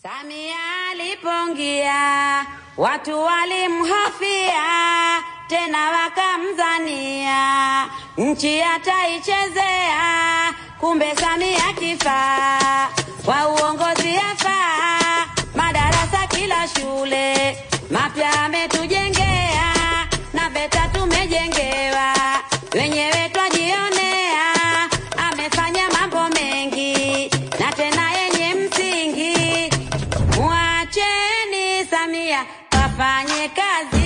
Samia alipoingia watu walimhofia, tena wakamzania nchi ataichezea. Kumbe Samia kifaa, kwa uongozi yafaa. Madarasa kila shule mapya ametujengea, na VETA tumejengewa, wenyewe twajionea. Amefanya mambo mengi na tena yenye msingi. Mwacheni Samia kafanye kazi.